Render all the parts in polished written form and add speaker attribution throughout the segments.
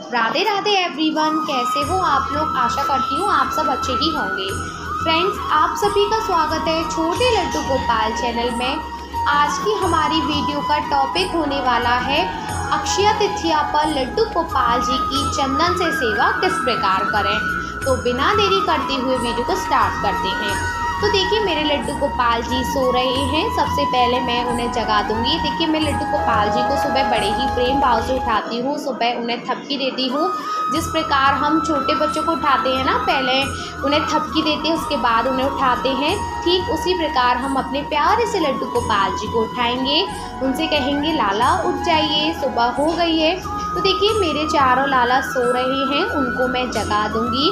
Speaker 1: Radhe Radhe everyone, कैसे हो आप लोग। आशा करती हूँ आप सब अच्छे ही होंगे। फ्रेंड्स, आप सभी का स्वागत है छोटे लड्डू गोपाल चैनल में। आज की हमारी वीडियो का टॉपिक होने वाला है अक्षय तृतीया पर लड्डू गोपाल जी की चंदन से सेवा किस प्रकार करें। तो बिना देरी करते हुए वीडियो को स्टार्ट करते हैं। तो देखिए, मेरे लड्डू गोपाल जी सो रहे हैं। सबसे पहले मैं उन्हें जगा दूंगी। देखिए, मैं लड्डू गोपाल जी को सुबह बड़े ही प्रेम भाव से उठाती हूँ। सुबह उन्हें थपकी देती हूँ। जिस प्रकार हम छोटे बच्चों को उठाते हैं ना, पहले उन्हें थपकी देते हैं, उसके बाद उन्हें उठाते हैं, ठीक उसी प्रकार हम अपने प्यारे से लड्डू गोपाल जी को उठाएंगे। उनसे कहेंगे, लाला उठ जाइए, सुबह हो गई है। तो देखिए, मेरे चारों लाला सो रहे हैं, उनको मैं जगा दूंगी।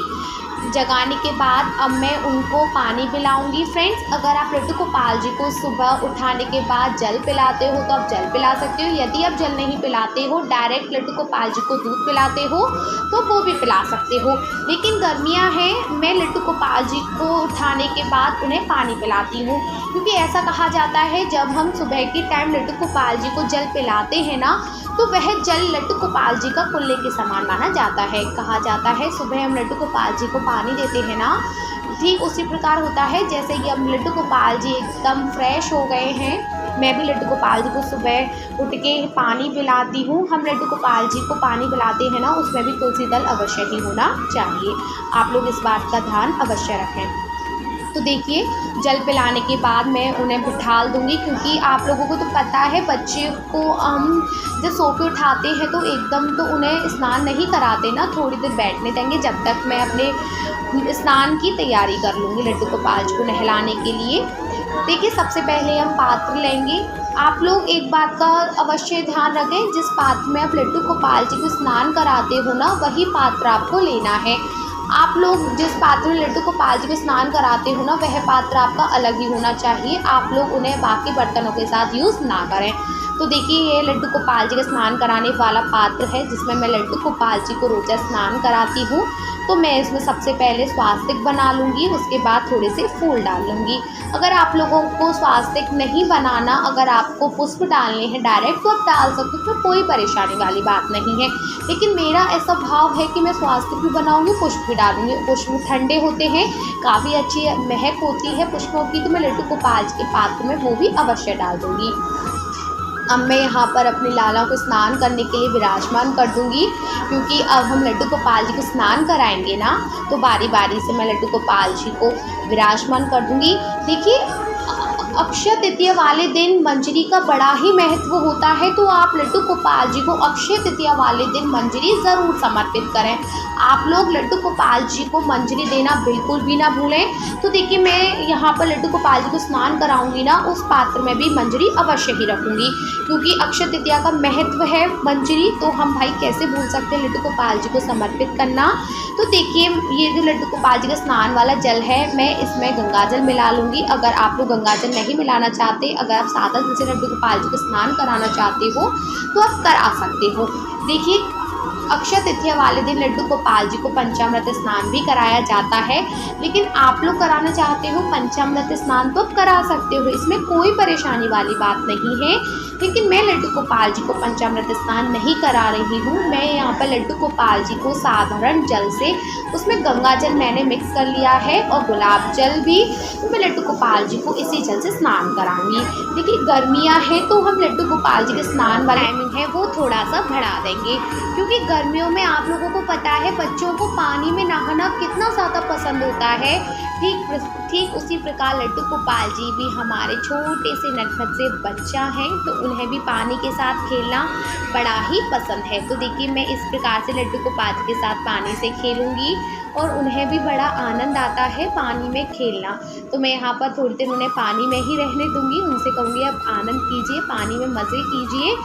Speaker 1: जगाने के बाद अब मैं उनको पानी पिलाऊंगी। फ्रेंड्स, अगर आप लड्डू गोपाल जी को सुबह उठाने के बाद जल पिलाते हो तो आप जल पिला सकते हो। यदि आप जल नहीं पिलाते हो, डायरेक्ट लड्डू गोपाल जी को दूध पिलाते हो तो वो भी पिला सकते हो। लेकिन गर्मियां हैं, मैं लड्डू गोपाल जी को उठाने के बाद उन्हें पानी पिलाती हूँ, क्योंकि ऐसा कहा जाता है जब हम सुबह के टाइम लड्डू गोपाल जी को जल पिलाते हैं ना, तो वह जल लड्डू गोपाल जी का कुल्ले के समान माना जाता है। कहा जाता है सुबह हम लड्डू गोपाल जी को पानी देते हैं ना, ठीक उसी प्रकार होता है जैसे कि अब लड्डू गोपाल जी एकदम फ्रेश हो गए हैं। मैं भी लड्डू गोपाल जी को सुबह उठ के पानी पिलाती हूँ। हम लड्डू गोपाल जी को पानी पिलाते हैं ना, उसमें भी तुलसी दल अवश्य ही होना चाहिए। आप लोग इस बात का ध्यान अवश्य रखें। तो देखिए, जल पिलाने के बाद मैं उन्हें बिठाल दूंगी, क्योंकि आप लोगों को तो पता है बच्चे को हम जब सो के उठाते हैं तो एकदम तो उन्हें स्नान नहीं कराते ना, थोड़ी देर बैठने देंगे जब तक मैं अपने स्नान की तैयारी कर लूँगी लड्डू गोपाल जी को नहलाने के लिए। देखिए, सबसे पहले हम पात्र लेंगे। आप लोग एक बात का अवश्य ध्यान रखें, जिस पात्र में आप लड्डू गोपाल जी को स्नान कराते हो ना, वही पात्र आपको लेना है। आप लोग जिस पात्र में लड्डू गोपाल जी को स्नान कराते हो ना, वह पात्र आपका अलग ही होना चाहिए। आप लोग उन्हें बाकी बर्तनों के साथ यूज़ ना करें। तो देखिए, ये लड्डू गोपाल जी का स्नान कराने वाला पात्र है, जिसमें मैं लड्डू गोपाल जी को रोज़ स्नान कराती हूँ। तो मैं इसमें सबसे पहले स्वास्तिक बना लूँगी, उसके बाद थोड़े से फूल डाल लूँगी। अगर आप लोगों को स्वास्तिक नहीं बनाना, अगर आपको पुष्प डालने हैं डायरेक्ट, तो आप डाल सकते हो, तो कोई परेशानी वाली बात नहीं है। लेकिन मेरा ऐसा भाव है कि मैं स्वास्तिक भी बनाऊँगी, पुष्प भी डालूँगी। पुष्प ठंडे होते हैं, काफ़ी अच्छी महक होती है पुष्पों की, तो मैं लड्डू गोपाल जी के पात्र में वो भी अवश्य डाल दूँगी। अब मैं यहाँ पर अपने लाला को स्नान करने के लिए विराजमान कर दूँगी, क्योंकि अब हम लड्डू गोपाल जी को स्नान कराएंगे ना, तो बारी बारी से मैं लड्डू गोपाल जी को विराजमान कर दूँगी। देखिए, अक्षय तृतीया वाले दिन मंजरी का बड़ा ही महत्व होता है, तो आप लड्डू गोपाल जी को अक्षय तृतीया वाले दिन मंजरी ज़रूर समर्पित करें। आप लोग लड्डू गोपाल जी को मंजरी देना बिल्कुल भी ना भूलें। तो देखिए, मैं यहाँ पर लड्डू गोपाल जी को स्नान कराऊंगी ना, उस पात्र में भी मंजरी अवश्य ही रखूँगी, क्योंकि अक्षय तृतीया का महत्व है मंजरी, तो हम भाई कैसे भूल सकते हैं लड्डू गोपाल जी को समर्पित करना। तो देखिए, ये जो लड्डू गोपाल जी का स्नान वाला जल है, मैं इसमें गंगा जल मिला लूँगी। अगर आप लोग गंगा जल नहीं मिलाना चाहते, अगर आप सादा जल से लड्डू गोपाल जी को स्नान कराना चाहते हो, तो आप करा सकते हो। देखिए, अक्षय तृतीया वाले दिन लड्डू गोपाल जी को पंचामृत स्नान भी कराया जाता है, लेकिन आप लोग कराना चाहते हो पंचामृत स्नान तो आप करा सकते हो, इसमें कोई परेशानी वाली बात नहीं है। लेकिन मैं लड्डू गोपाल जी को पंचामृत स्नान नहीं करा रही हूँ। मैं यहाँ पर लड्डू गोपाल जी को साधारण जल से, उसमें गंगा जल मैंने मिक्स कर लिया है और गुलाब जल भी, तो मैं लड्डू गोपाल जी को इसी जल से स्नान कराऊंगी। देखिए, गर्मियाँ हैं तो हम लड्डू गोपाल जी के स्नान वाला टाइमिंग है वो थोड़ा सा बढ़ा देंगे, क्योंकि गर्मियों में आप लोगों को पता है बच्चों को पानी में नहाना कितना ज़्यादा पसंद होता है। ठीक उसी प्रकार लड्डू गोपाल जी भी हमारे छोटे से नटखट से बच्चा हैं, तो उन्हें भी पानी के साथ खेलना बड़ा ही पसंद है। तो देखिए, मैं इस प्रकार से लड्डू गोपाल जी के साथ पानी से खेलूँगी और उन्हें भी बड़ा आनंद आता है पानी में खेलना। तो मैं यहाँ पर थोड़ी देर उन्हें पानी में ही रहने दूँगी, उनसे कहूँगी अब आनंद कीजिए, पानी में मज़े कीजिए।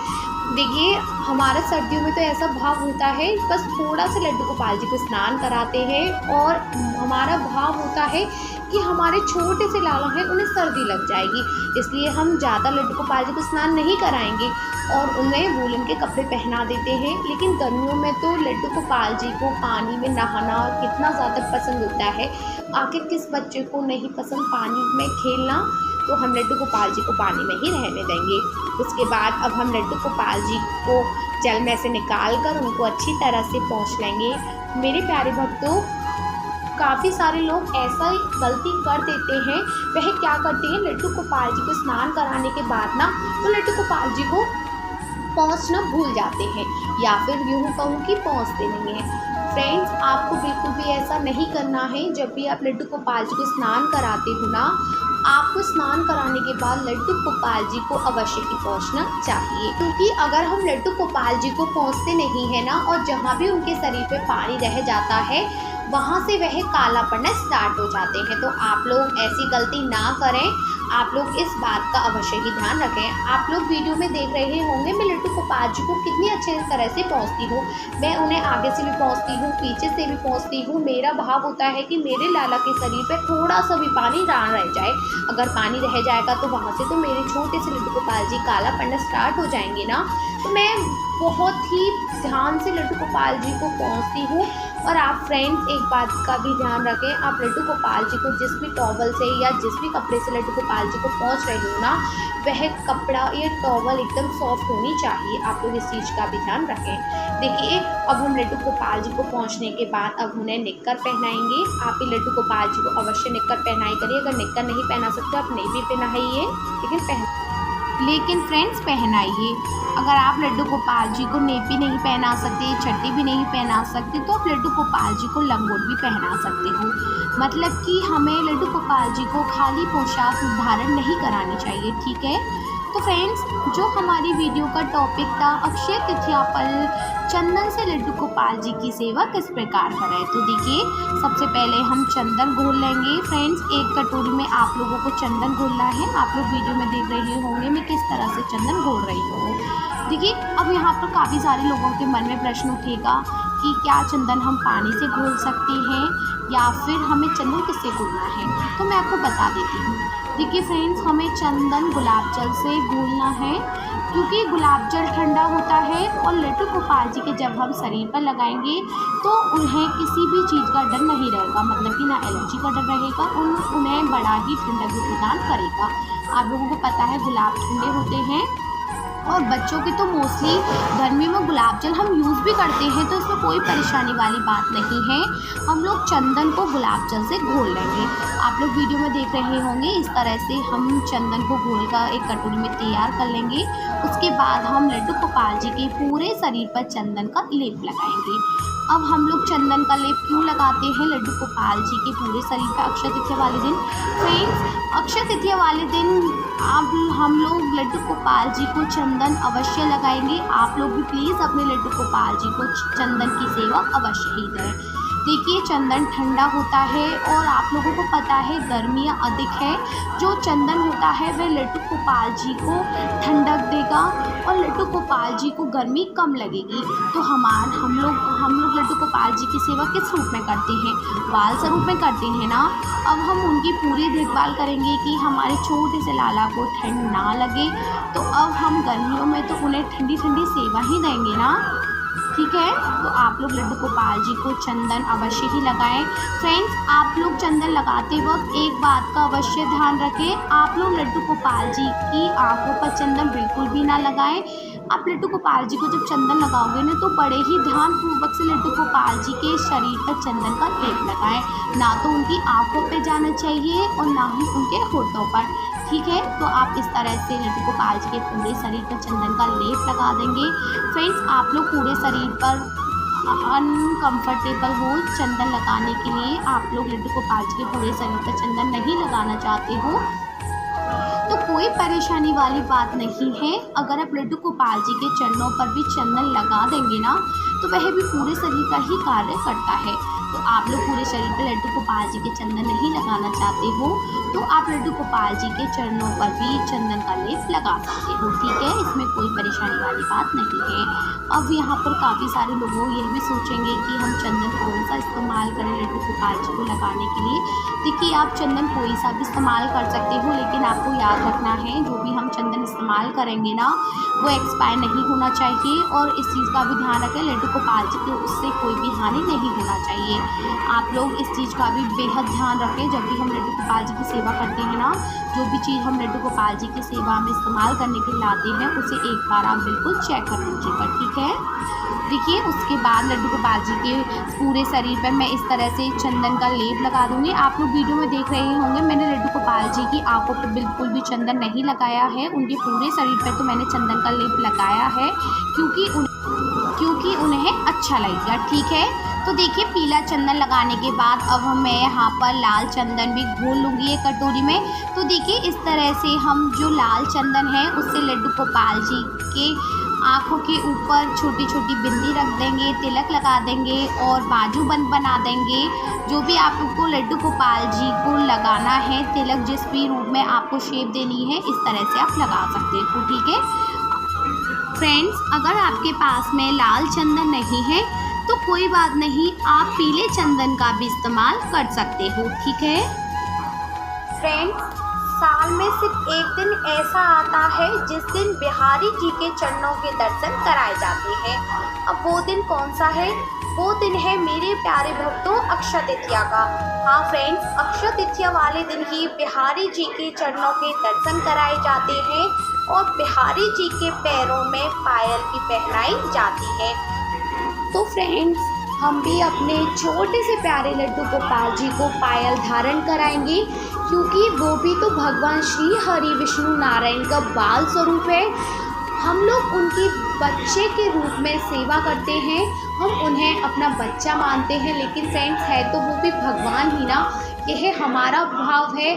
Speaker 1: देखिए, हमारे सर्दियों में तो ऐसा भाव होता है, बस थोड़ा सा लड्डू गोपाल जी को स्नान कराते हैं और हमारा भाव होता है कि हमारे छोटे से लाला हैं, उन्हें सर्दी लग जाएगी, इसलिए हम ज़्यादा लड्डू गोपाल जी को स्नान नहीं कराएंगे और उन्हें वूलन के कपड़े पहना देते हैं। लेकिन गर्मियों में तो लड्डू गोपाल जी को पानी में नहाना कितना ज़्यादा पसंद होता है। आखिर किस बच्चे को नहीं पसंद पानी में खेलना। तो हम लड्डू गोपाल जी को पानी में ही रहने देंगे। उसके बाद अब हम लड्डू गोपाल जी को जल में से निकाल कर उनको अच्छी तरह से पोंछ लेंगे। मेरे प्यारे भक्तों, काफ़ी सारे लोग ऐसा ही गलती कर देते हैं। वह क्या करते हैं, लड्डू गोपाल जी को स्नान कराने के बाद ना वो लड्डू गोपाल जी को पहुँचना भूल जाते हैं, या फिर यूँ कहूँ कि पहुँचते नहीं हैं। फ्रेंड्स, आपको बिल्कुल भी ऐसा नहीं करना है। जब भी आप लड्डू गोपाल जी को स्नान कराते हो ना, आपको स्नान कराने के बाद लड्डू गोपाल जी को अवश्य ही पहुँचना चाहिए, क्योंकि अगर हम लड्डू गोपाल जी को पहुँचते नहीं है ना, और जहाँ भी उनके शरीर पे पानी रह जाता है वहाँ से वह काला पड़ना स्टार्ट हो जाते हैं। तो आप लोग ऐसी गलती ना करें, आप लोग इस बात का अवश्य ही ध्यान रखें। आप लोग वीडियो में देख रहे होंगे मैं लड्डू गोपाल जी को कितनी अच्छे तरह से पहुँचती हूँ। मैं उन्हें आगे से भी पहुँचती हूँ, पीछे से भी पहुँचती हूँ। मेरा भाव होता है कि मेरे लाला के शरीर पर थोड़ा सा भी पानी ना रह जाए। अगर पानी रह जाएगा तो वहाँ से तो मेरे छोटे से लड्डू गोपाल जी काला पड़ना स्टार्ट हो जाएंगे ना। तो मैं बहुत ही ध्यान से लड्डू गोपाल जी को पहुँचती हूँ। और आप फ्रेंड्स एक बात का भी ध्यान रखें, आप लड्डू गोपाल जी को जिस भी टॉवल से या जिस भी कपड़े से लड्डू गोपाल जी को पहुँच रहे हो ना, वह कपड़ा या टॉवल एकदम सॉफ्ट होनी चाहिए। आप लोग इस चीज़ का भी ध्यान रखें। देखिए, अब हम लड्डू गोपाल जी को पहुँचने के बाद अब उन्हें निक्कर पहनाएंगे। आप ही लड्डू गोपाल जी को अवश्य निक्कर पहनाई करिए। अगर निक्कर नहीं पहना सकते आप नहीं भी पहनाइए, लेकिन फ्रेंड्स पहनाइए। अगर आप लड्डू गोपाल जी को नेपी नहीं पहना सकते, चड्डी भी नहीं पहना सकते, तो आप लड्डू गोपाल जी को लंगोट भी पहना सकते हो। मतलब कि हमें लड्डू गोपाल जी को खाली पोशाक धारण नहीं करानी चाहिए, ठीक है। तो फ्रेंड्स, जो हमारी वीडियो का टॉपिक था अक्षय तृतीया पर चंदन से लड्डू गोपाल जी की सेवा किस प्रकार करें, तो देखिए सबसे पहले हम चंदन घोल लेंगे। फ्रेंड्स, एक कटोरी में आप लोगों को चंदन घोलना है। आप लोग वीडियो में देख रहे होंगे मैं किस तरह से चंदन घोल रही हूँ। देखिए, अब यहाँ पर काफ़ी सारे लोगों के मन में प्रश्न उठेगा कि क्या चंदन हम पानी से घोल सकते हैं या फिर हमें चंदन किससे घोलना है। तो मैं आपको बता देती हूँ। देखिए फ्रेंड्स, हमें चंदन गुलाब जल से घोलना है, क्योंकि गुलाब जल ठंडा होता है और लड्डू गोपाल जी के जब हम शरीर पर लगाएंगे तो उन्हें किसी भी चीज़ का डर नहीं रहेगा, मतलब कि ना एलर्जी का डर रहेगा। उन्हें बड़ा ही ठंडक प्रदान करेगा। आप लोगों को पता है गुलाब ठंडे होते हैं, और बच्चों के तो मोस्टली गर्मी में गुलाब जल हम यूज़ भी करते हैं, तो इसमें कोई परेशानी वाली बात नहीं है। हम लोग चंदन को गुलाब जल से घोल लेंगे। आप लोग वीडियो में देख रहे होंगे इस तरह से हम चंदन को घोल कर एक कटोरी में तैयार कर लेंगे। उसके बाद हम लड्डू गोपाल जी के पूरे शरीर पर चंदन का लेप लगाएंगे। अब हम लोग चंदन का लेप क्यों लगाते हैं लड्डू गोपाल जी के पूरे शरीर पर अक्षय तृतीया वाले दिन? फ्रेंड्स, अक्षय तृतीया वाले दिन हम लोग लड्डू गोपाल जी को चंदन अवश्य लगाएंगे। आप लोग भी प्लीज़ अपने लड्डू गोपाल जी को चंदन की सेवा अवश्य ही दें। देखिए, चंदन ठंडा होता है और आप लोगों को पता है गर्मियाँ अधिक है। जो चंदन होता है वह लड्डू गोपाल जी को ठंडक देगा और लड्डू गोपाल जी को गर्मी कम लगेगी। तो हम लोग लड्डू गोपाल जी की सेवा किस रूप में करते हैं? बाल स्वरूप में करते हैं ना। अब हम उनकी पूरी देखभाल करेंगे कि हमारे छोटे से लाला को ठंड ना लगे। तो अब हम गर्मियों में तो उन्हें ठंडी ठंडी सेवा ही देंगे ना, ठीक है। तो आप लोग लड्डू गोपाल जी को चंदन अवश्य ही लगाएं। फ्रेंड्स, आप लोग चंदन लगाते वक्त एक बात का अवश्य ध्यान रखें, आप लोग लड्डू गोपाल जी की आंखों पर चंदन बिल्कुल भी ना लगाएं। आप लड्डू गोपाल जी को जब चंदन लगाओगे ना, तो बड़े ही ध्यानपूर्वक से लड्डू गोपाल जी के शरीर पर चंदन का लेप लगाएं। ना तो उनकी आंखों पे जाना चाहिए और ना ही उनके होठों पर, ठीक है। तो आप इस तरह से लड्डू गोपाल जी के पूरे शरीर पर चंदन का लेप लगा देंगे। फ्रेंड्स, आप लोग पूरे शरीर पर अनकम्फर्टेबल हो चंदन लगाने के लिए, आप लोग लड्डू गोपाल जी के पूरे शरीर पर चंदन नहीं लगाना चाहते हो तो कोई परेशानी वाली बात नहीं है। अगर आप लड्डू गोपाल जी के चरणों पर भी चंदन लगा देंगे ना, तो वह भी पूरे शरीर का ही कार्य करता है। तो आप लोग पूरे शरीर पर लड्डू गोपाल जी के चंदन नहीं लगाना चाहते हो तो आप लड्डू गोपाल जी के चरणों पर भी चंदन का लेप लगा सकते हो, ठीक है। इसमें कोई परेशानी वाली बात नहीं है। अब यहाँ पर काफ़ी सारे लोग ये भी सोचेंगे कि हम चंदन कौन सा इस्तेमाल करें लड्डू गोपाल जी को लगाने के लिए। देखिए, आप चंदन कोई सा भी इस्तेमाल कर सकते हो, लेकिन आपको याद रखना है जो भी हम चंदन इस्तेमाल करेंगे ना, वो एक्सपायर नहीं होना चाहिए। और इस चीज़ का भी ध्यान रखें, लड्डू गोपाल जी को उससे कोई भी हानि नहीं होना चाहिए। आप लोग इस चीज़ का भी बेहद ध्यान रखें जब भी हम लड्डू गोपाल जी की सेवा करते हैं ना। जो भी चीज़ हम लड्डू गोपाल जी की सेवा में इस्तेमाल करने के लिए लाते हैं उसे एक बार आप बिल्कुल चेक कर लीजिएगा, ठीक है। देखिए उसके बाद लड्डू गोपाल जी के पूरे शरीर पर मैं इस तरह से चंदन का लेप लगा दूँगी। आप लोग वीडियो में देख रहे होंगे मैंने लड्डू गोपाल जी की आंखों पर बिल्कुल भी चंदन नहीं लगाया है, उनके पूरे शरीर पर तो मैंने चंदन का लेप लगाया है क्योंकि उन्हें अच्छा लगेगा, ठीक है। तो देखिए पीला चंदन लगाने के बाद अब मैं यहाँ पर लाल चंदन भी घोल लूँगी एक कटोरी में। तो देखिए इस तरह से हम जो लाल चंदन है उससे लड्डू गोपाल जी के आँखों के ऊपर छोटी छोटी बिंदी रख देंगे, तिलक लगा देंगे और बाजूबंद बना देंगे। जो भी आपको लड्डू गोपाल जी को लगाना है तिलक, जिस भी रूप में आपको शेप देनी है इस तरह से आप लगा सकते हो, ठीक है। फ्रेंड्स अगर आपके पास में लाल चंदन नहीं है तो कोई बात नहीं, आप पीले चंदन का भी इस्तेमाल कर सकते हो, ठीक है। फ्रेंड्स साल में सिर्फ एक दिन ऐसा आता है जिस दिन बिहारी जी के चरणों के दर्शन कराए जाते हैं। अब वो दिन कौन सा है? वो दिन है मेरे प्यारे भक्तों अक्षय तृतीया का। हाँ फ्रेंड्स, अक्षय तृतीया वाले दिन ही बिहारी जी के चरणों के दर्शन कराए जाते हैं और बिहारी जी के पैरों में पायल भी पहनाई जाती है। तो फ्रेंड्स हम भी अपने छोटे से प्यारे लड्डू गोपाल जी को पायल धारण कराएंगे क्योंकि वो भी तो भगवान श्री हरि विष्णु नारायण का बाल स्वरूप है। हम लोग उनकी बच्चे के रूप में सेवा करते हैं, हम उन्हें अपना बच्चा मानते हैं, लेकिन फ्रेंड्स है तो वो भी भगवान ही ना। यह हमारा भाव है,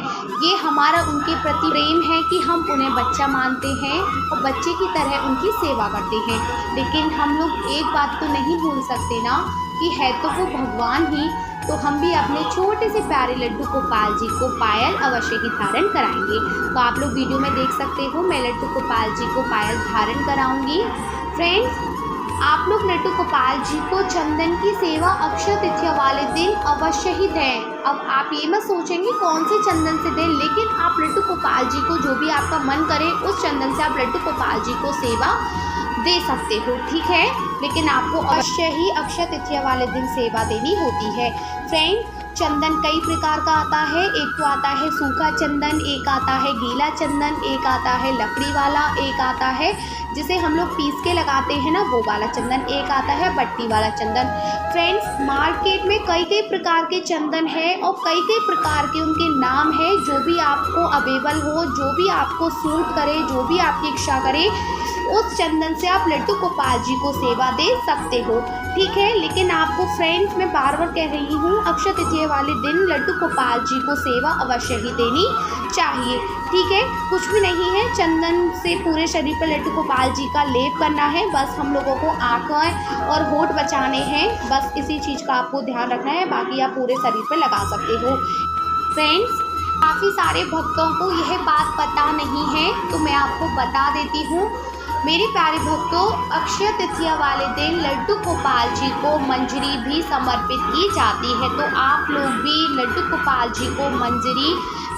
Speaker 1: ये हमारा उनके प्रति प्रेम है कि हम उन्हें बच्चा मानते हैं और बच्चे की तरह उनकी सेवा करते हैं। लेकिन हम लोग एक बात तो नहीं भूल सकते ना कि है तो वो भगवान ही। तो हम भी अपने छोटे से प्यारे लड्डू गोपाल जी को पायल अवश्य ही धारण कराएंगे। तो आप लोग वीडियो में देख सकते हो मैं लड्डू गोपाल जी को पायल धारण कराऊंगी। फ्रेंड्स आप लोग लड्डू गोपाल जी को चंदन की सेवा अक्षय तृतीया वाले दिन अवश्य ही दें। अब आप ये मत सोचेंगे कौन से चंदन से दें, लेकिन आप लड्डू गोपाल जी को जो भी आपका मन करे उस चंदन से आप लड्डू गोपाल जी को सेवा दे सकते हो, ठीक है। लेकिन आपको अवश्य ही अक्षय तृतीया वाले दिन सेवा देनी होती है। फ्रेंड्स चंदन कई प्रकार का आता है, एक तो आता है सूखा चंदन, एक आता है गीला चंदन, एक आता है लकड़ी वाला, एक आता है जिसे हम लोग पीस के लगाते हैं ना वो वाला चंदन, एक आता है बट्टी वाला चंदन। फ्रेंड्स मार्केट में कई कई प्रकार के चंदन है और कई कई प्रकार के उनके नाम है। जो भी आपको अवेलेबल हो, जो भी आपको सूट करे, जो भी आपकी इच्छा करे उस चंदन से आप लड्डू गोपाल जी को सेवा दे सकते हो, ठीक है। लेकिन आपको फ्रेंड्स मैं बार बार कह रही हूँ अक्षय तृतीया वाले दिन लड्डू गोपाल जी को सेवा अवश्य ही देनी चाहिए, ठीक है। कुछ भी नहीं है, चंदन से पूरे शरीर पर लड्डू गोपाल जी का लेप करना है। बस हम लोगों को आँखें और होंठ बचाने हैं, बस इसी चीज़ का आपको ध्यान रखना है, बाकी आप पूरे शरीर पर लगा सकते हो। फ्रेंड्स काफ़ी सारे भक्तों को यह बात पता नहीं है तो मैं आपको बता देती हूँ। मेरे प्यारे भक्तों अक्षय तृतीया वाले दिन लड्डू गोपाल जी को मंजरी भी समर्पित की जाती है, तो आप लोग भी लड्डू गोपाल जी को मंजरी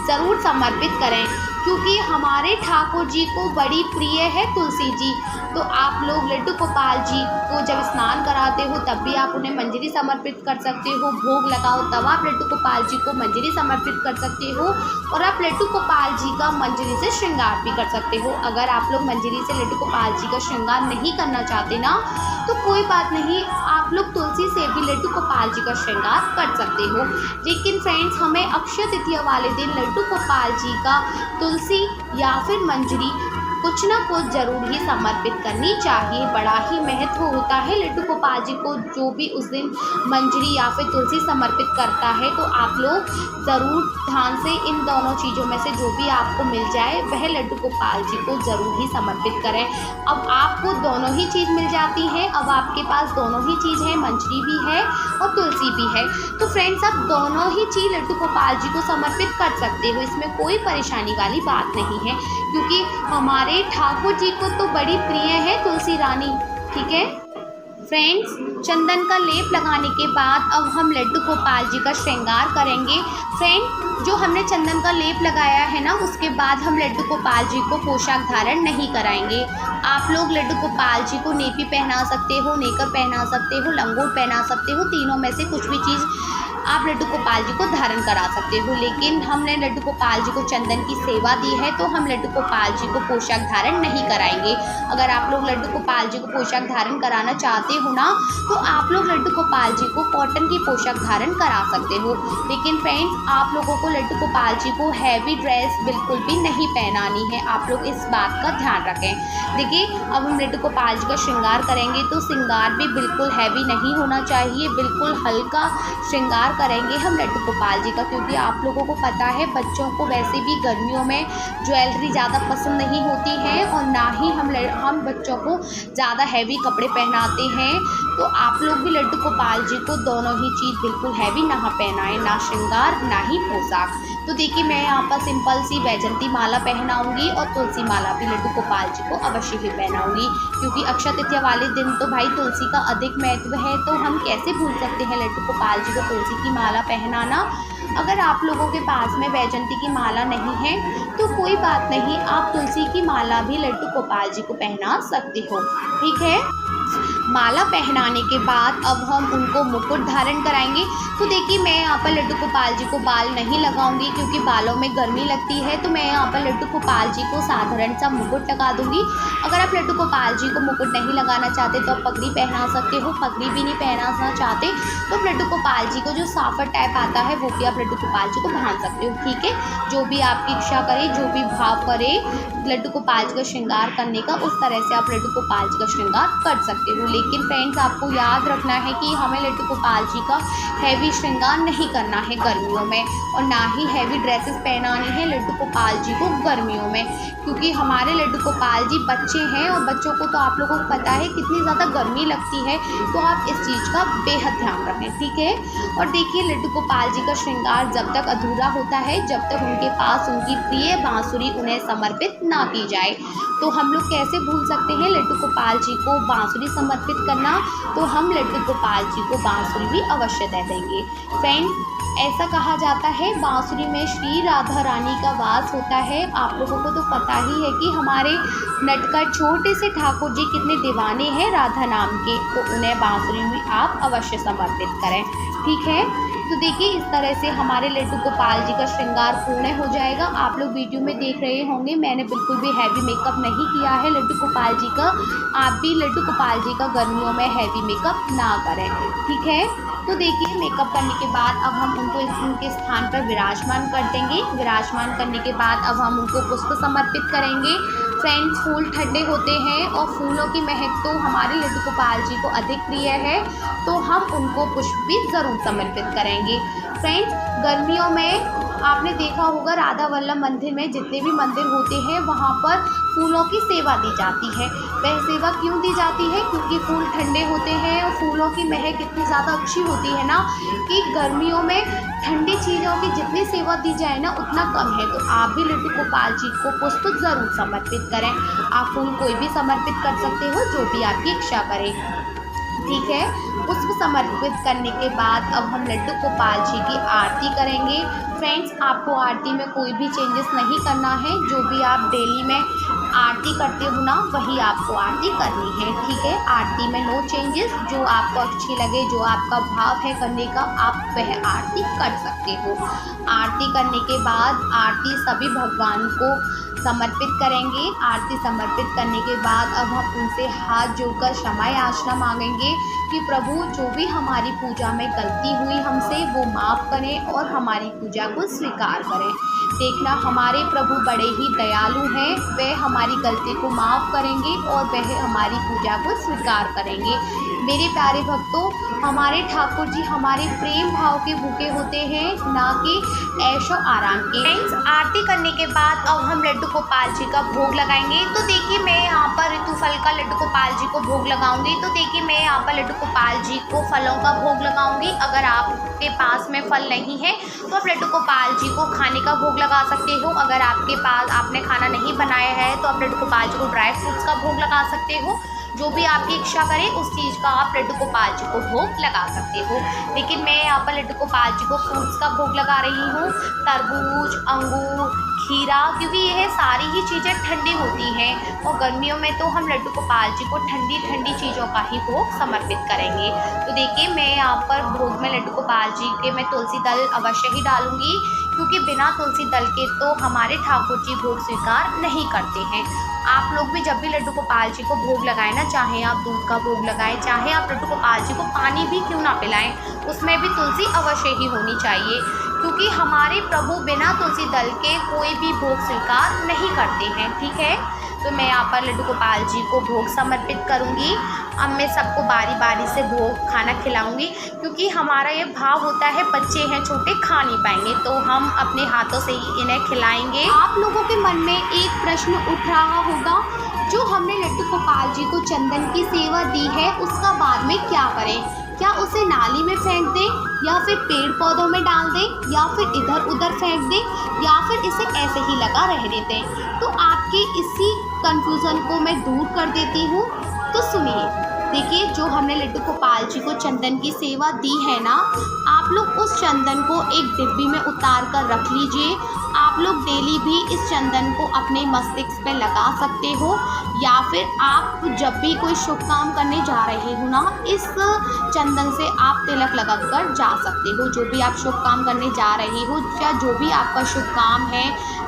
Speaker 1: ज़रूर समर्पित करें क्योंकि हमारे ठाकुर जी को बड़ी प्रिय है तुलसी जी। तो आप लोग लड्डू गोपाल जी को जब स्नान कराते हो तब भी आप उन्हें मंजरी समर्पित कर सकते हो, भोग लगाओ तब आप लड्डू गोपाल जी को मंजरी समर्पित कर सकते हो और आप लड्डू गोपाल जी का मंजरी से श्रृंगार भी कर सकते हो। अगर आप लोग मंजरी से लड्डू गोपाल जी का श्रृंगार नहीं करना चाहते ना तो कोई बात नहीं, आप लोग तुलसी से भी लड्डू गोपाल जी का श्रृंगार कर सकते हो। लेकिन फ्रेंड्स हमें अक्षय तृतीया वाले दिन लड्डू गोपाल जी का तुलसी या फिर मंजरी कुछ ना कुछ ज़रूर ही समर्पित करनी चाहिए। बड़ा ही महत्व होता है लड्डू गोपाल जी को जो भी उस दिन मंजरी या फिर तुलसी समर्पित करता है। तो आप लोग ज़रूर ध्यान से इन दोनों चीज़ों में से जो भी आपको मिल जाए वह लड्डू गोपाल जी को ज़रूर ही समर्पित करें। अब आपको दोनों ही चीज़ मिल जाती है, अब आपके पास दोनों ही चीज़ है, मंजरी भी है और तुलसी भी है। तो फ्रेंड्स आप दोनों ही चीज़ लड्डू गोपाल जी को समर्पित कर सकते हो, इसमें कोई परेशानी वाली बात नहीं है क्योंकि हमारे ठाकुर जी को तो बड़ी प्रिय है तुलसी रानी, ठीक है। फ्रेंड्स, चंदन का लेप लगाने के बाद अब हम लड्डू गोपाल जी का श्रृंगार करेंगे। फ्रेंड, जो हमने चंदन का लेप लगाया है ना, उसके बाद हम लड्डू गोपाल जी को पोशाक धारण नहीं कराएंगे। आप लोग लड्डू गोपाल जी को नेपी पहना सकते हो, नेकर पहना सकते हो, लंगोट पहना सकते हो, तीनों में से कुछ भी चीज़ आप लड्डू गोपाल जी को धारण करा सकते हो। लेकिन हमने लड्डू गोपाल जी को चंदन की सेवा दी है, तो हम लड्डू गोपाल जी को पोशाक धारण नहीं कराएंगे। अगर आप लोग लड्डू गोपाल जी को पोशाक धारण कराना चाहते हो ना, तो आप लोग लड्डू गोपाल जी को कॉटन की पोशाक धारण करा सकते हो। लेकिन फ्रेंड्स, आप लोगों को लड्डू गोपाल जी को हैवी ड्रेस बिल्कुल भी नहीं पहनानी है। आप लोग इस बात का ध्यान रखें। देखिए, अब हम लड्डू गोपाल जी का श्रृंगार करेंगे, तो श्रृंगार भी बिल्कुल हैवी नहीं होना चाहिए, बिल्कुल हल्का श्रृंगार करेंगे हम लड्डू गोपाल जी का, क्योंकि आप लोगों को पता है बच्चों को वैसे भी गर्मियों में ज्वेलरी ज़्यादा पसंद नहीं होती है, और ना ही हम बच्चों को ज़्यादा हैवी कपड़े पहनाते हैं। तो आप लोग भी लड्डू गोपाल जी को दोनों ही चीज़ बिल्कुल हैवी ना पहनाएं, ना श्रृंगार ना ही पोशाक। तो देखिए, मैं यहाँ पर सिंपल सी वैजंती माला पहनाऊंगी और तुलसी माला भी लड्डू गोपाल जी को अवश्य ही पहनाऊंगी, क्योंकि अक्षय तृतीया वाले दिन तो भाई तुलसी का अधिक महत्व है। तो हम कैसे भूल सकते हैं लड्डू गोपाल जी को तुलसी की माला पहनाना। अगर आप लोगों के पास में वैजंती की माला नहीं है तो कोई बात नहीं, आप तुलसी की माला भी लड्डू गोपाल जी को पहना सकते हो। ठीक है, माला पहनाने के बाद अब हम उनको मुकुट धारण कराएंगे। तो देखिए, मैं यहाँ पर लड्डू गोपाल जी को बाल नहीं लगाऊंगी, क्योंकि बालों में गर्मी लगती है। तो मैं यहाँ पर लड्डू गोपाल जी को साधारण सा मुकुट लगा दूंगी। अगर आप लड्डू गोपाल जी को मुकुट नहीं लगाना चाहते तो आप पगड़ी पहना सकते हो। पगड़ी भी नहीं पहनाना चाहते तो आप लड्डू गोपाल जी को जो साफर टाइप आता है वो भी आप लड्डू गोपाल जी को बांध सकते हो। ठीक है, जो भी आपकी इच्छा करे, जो भी भाव करे लड्डू गोपाल जी का श्रृंगार करने का, उस तरह से आप लड्डू गोपाल जी का श्रृंगार कर सकते हो। लेकिन फ्रेंड्स, आपको याद रखना है कि हमें लड्डू गोपाल जी का हैवी श्रृंगार नहीं करना है गर्मियों में, और ना ही हैवी ड्रेसेस पहनानी है लड्डू गोपाल जी को गर्मियों में, क्योंकि हमारे लड्डू गोपाल जी बच्चे हैं, और बच्चों को तो आप लोगों को पता है कितनी ज़्यादा गर्मी लगती है। तो आप इस चीज़ का बेहद ध्यान रखें। ठीक है, और देखिए, लड्डू गोपाल जी का श्रृंगार जब तक अधूरा होता है जब तक उनके पास उनकी प्रिय बांसुरी उन्हें समर्पित ना की जाए। तो हम लोग कैसे भूल सकते हैं लड्डू गोपाल जी को बांसुरी समर्पित करना। तो हम लड्डू गोपाल जी को बांसुरी भी अवश्य दे देंगे। फ्रेंड्स, ऐसा कहा जाता है बांसुरी में श्री राधा रानी का वास होता है। आप लोगों को तो पता ही है कि हमारे नटखट छोटे से ठाकुर जी कितने दीवाने हैं राधा नाम के, तो उन्हें बांसुरी भी आप अवश्य समर्पित करें। ठीक है, तो देखिए, इस तरह से हमारे लड्डू गोपाल जी का श्रृंगार पूर्ण हो जाएगा। आप लोग वीडियो में देख रहे होंगे, मैंने बिल्कुल भी हैवी मेकअप नहीं किया है लड्डू गोपाल जी का। आप भी लड्डू गोपाल जी का गर्मियों में हैवी मेकअप ना करें। ठीक है, तो देखिए, मेकअप करने के बाद अब हम उनको उनके स्थान पर विराजमान कर देंगे। विराजमान करने के बाद अब हम उनको पुष्प समर्पित करेंगे। फ्रेंड्स, फूल ठंडे होते हैं और फूलों की महक तो हमारे लड्डू गोपाल जी को अधिक प्रिय है, तो हम उनको पुष्प भी ज़रूर समर्पित करेंगे। फ्रेंड्स, गर्मियों में आपने देखा होगा राधा वल्लभ मंदिर में जितने भी मंदिर होते हैं वहाँ पर फूलों की सेवा दी जाती है। वह सेवा क्यों दी जाती है? क्योंकि फूल ठंडे होते हैं और फूलों की महक इतनी ज़्यादा अच्छी होती है ना कि गर्मियों में ठंडी चीज़ों की जितनी सेवा दी जाए ना उतना कम है। तो आप भी लड्डू गोपाल जी को पुष्प ज़रूर समर्पित करें। आप फूल कोई भी समर्पित कर सकते हो, जो भी आपकी इच्छा करे। ठीक है, पुष्प समर्पित करने के बाद अब हम लड्डू गोपाल जी की आरती करेंगे। फ्रेंड्स, आपको आरती में कोई भी चेंजेस नहीं करना है। जो भी आप डेली में आरती करते हो ना, वही आपको आरती करनी है। ठीक है, आरती में नो चेंजेस। जो आपको अच्छी लगे, जो आपका भाव है करने का, आप वह आरती कर सकते हो। आरती करने के बाद आरती सभी भगवान को समर्पित करेंगे। आरती समर्पित करने के बाद अब हम उनसे हाथ जोड़कर क्षमा याचना मांगेंगे कि प्रभु, जो भी हमारी पूजा में गलती हुई हमसे वो माफ़ करें और हमारी पूजा को स्वीकार करें। देखना, हमारे प्रभु बड़े ही दयालु हैं, वह हमारी गलती को माफ़ करेंगे और वह हमारी पूजा को स्वीकार करेंगे। मेरे प्यारे भक्तों, हमारे ठाकुर जी हमारे प्रेम भाव के भूखे होते हैं, ना कि ऐशो आराम के। फ्रेंड्स, आरती करने के बाद अब हम लड्डू गोपाल जी का भोग लगाएंगे। तो देखिए, मैं यहाँ पर ऋतुफल का लड्डू गोपाल जी को भोग लगाऊंगी। तो देखिए, मैं यहाँ पर लड्डू गोपाल जी को फलों का भोग लगाऊंगी। अगर आपके पास में फल नहीं है तो आप लड्डू गोपाल जी को खाने का भोग लगा सकते हो। अगर आपके पास आपने खाना नहीं बनाया है तो आप लड्डू गोपाल जी को ड्राई फ्रूट्स का भोग लगा सकते हो। जो भी आपकी इच्छा करे उस चीज़ का आप लड्डू गोपाल जी को भोग लगा सकते हो। लेकिन मैं यहाँ पर लड्डू गोपाल जी को फ्रूट्स का भोग लगा रही हूँ, तरबूज, अंगूर, खीरा, क्योंकि यह सारी ही चीज़ें ठंडी होती हैं और गर्मियों में तो हम लड्डू गोपाल जी को ठंडी ठंडी चीज़ों का ही भोग समर्पित करेंगे। तो देखिए मैं यहाँ पर भोग में लड्डू गोपाल जी के मैं तुलसी दल अवश्य ही डालूंगी, क्योंकि बिना तुलसी दल के तो हमारे ठाकुर जी भोग स्वीकार नहीं करते हैं। आप लोग भी जब भी लड्डू गोपाल जी को भोग लगाएं ना, चाहे आप दूध का भोग लगाएं, चाहे आप लड्डू गोपाल जी को पानी भी क्यों ना पिलाएं, उसमें भी तुलसी अवश्य ही होनी चाहिए, क्योंकि हमारे प्रभु बिना तुलसी दल के कोई भी भोग स्वीकार नहीं करते हैं। ठीक है, तो मैं यहाँ पर लड्डू गोपाल जी को भोग समर्पित करूँगी। अब मैं सबको बारी बारी से भोग खाना खिलाऊंगी, क्योंकि हमारा ये भाव होता है बच्चे हैं छोटे, खा नहीं पाएंगे तो हम अपने हाथों से ही इन्हें खिलाएंगे। आप लोगों के मन में एक प्रश्न उठ रहा होगा, जो हमने लड्डू गोपाल जी को चंदन की सेवा दी है उसका बाद में क्या करें? क्या उसे नाली में फेंक दें, या फिर पेड़ पौधों में डाल दें, या फिर इधर उधर फेंक दें, या फिर इसे ऐसे ही लगा रहने दें? तो आपके इसी कंफ्यूजन को मैं दूर कर देती हूँ। तो सुनिए, देखिए जो हमने लड्डू गोपाल जी को चंदन की सेवा दी है ना, आप लोग उस चंदन को एक डिब्बी में उतार कर रख लीजिए। आप लोग डेली भी इस चंदन को अपने मस्तिष्क पे लगा सकते हो, या फिर आप जब भी कोई शुभ काम करने जा रहे हो ना, इस चंदन से आप तिलक लगा कर जा सकते हो। जो भी आप शुभ काम करने जा रहे हो या जो भी आपका शुभ काम है,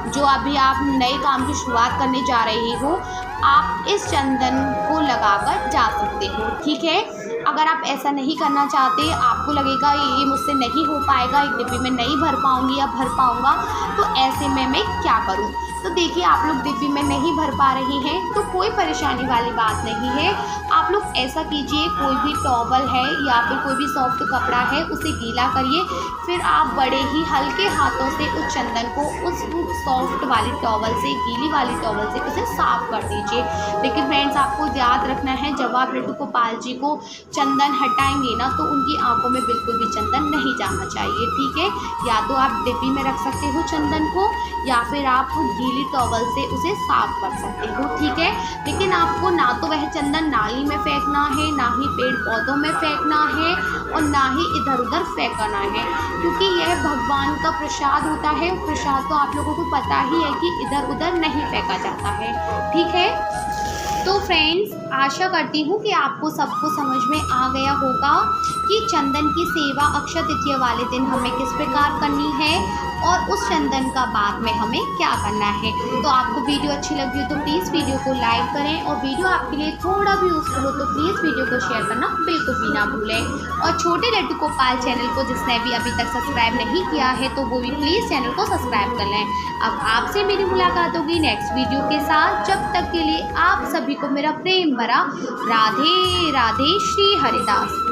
Speaker 1: जो अभी आप नए काम की शुरुआत करने जा रहे हो, आप इस चंदन को लगाकर जा सकते हो। ठीक है, अगर आप ऐसा नहीं करना चाहते, आपको लगेगा ये मुझसे नहीं हो पाएगा, एक डिब्बी में नहीं भर पाऊँगी या भर पाऊँगा, तो ऐसे में मैं क्या करूँ? तो देखिए आप लोग डिब्बी में नहीं भर पा रही हैं तो कोई परेशानी वाली बात नहीं है। आप लोग ऐसा कीजिए, कोई भी टॉवल है या फिर कोई भी सॉफ्ट कपड़ा है उसे गीला करिए, फिर आप बड़े ही हल्के हाथों से उस चंदन को उस सॉफ्ट वाली टॉवल से, गीली वाली टॉवल से उसे साफ कर दीजिए। लेकिन फ्रेंड्स आपको याद रखना है, जब आप लड्डू गोपाल जी को चंदन हटाएंगे ना, तो उनकी आंखों में बिल्कुल भी चंदन नहीं जाना चाहिए। ठीक है, या तो आप डिब्बी में रख सकते हो चंदन को, या फिर आप गीली टॉवल से उसे साफ कर सकते हो। ठीक है, लेकिन आपको ना तो वह चंदन नाली में फेंकना है, ना ही पेड़ पौधों में फेंकना है, और ना ही इधर उधर फेंकना है, क्योंकि यह भगवान का प्रसाद होता है। प्रसाद तो आप लोगों को पता ही है कि इधर उधर नहीं फेंका जाता है। ठीक है, तो फ्रेंड्स आशा करती हूँ कि आपको सबको समझ में आ गया होगा कि चंदन की सेवा अक्षय तृतीया वाले दिन हमें किस प्रकार करनी है और उस चंदन का बाद में हमें क्या करना है। तो आपको वीडियो अच्छी लगी हो तो प्लीज़ वीडियो को लाइक करें, और वीडियो आपके लिए थोड़ा भी यूजफुल हो तो प्लीज़ वीडियो को शेयर करना बिल्कुल भी ना भूलें। और छोटे लड्डू गोपाल चैनल को जिसने भी अभी तक सब्सक्राइब नहीं किया है तो वो भी प्लीज़ चैनल को सब्सक्राइब कर लें। अब आपसे मेरी मुलाकात होगी नेक्स्ट वीडियो के साथ। जब तक के लिए आप सभी को मेरा प्रेम भरा राधे राधे, श्री हरिदास।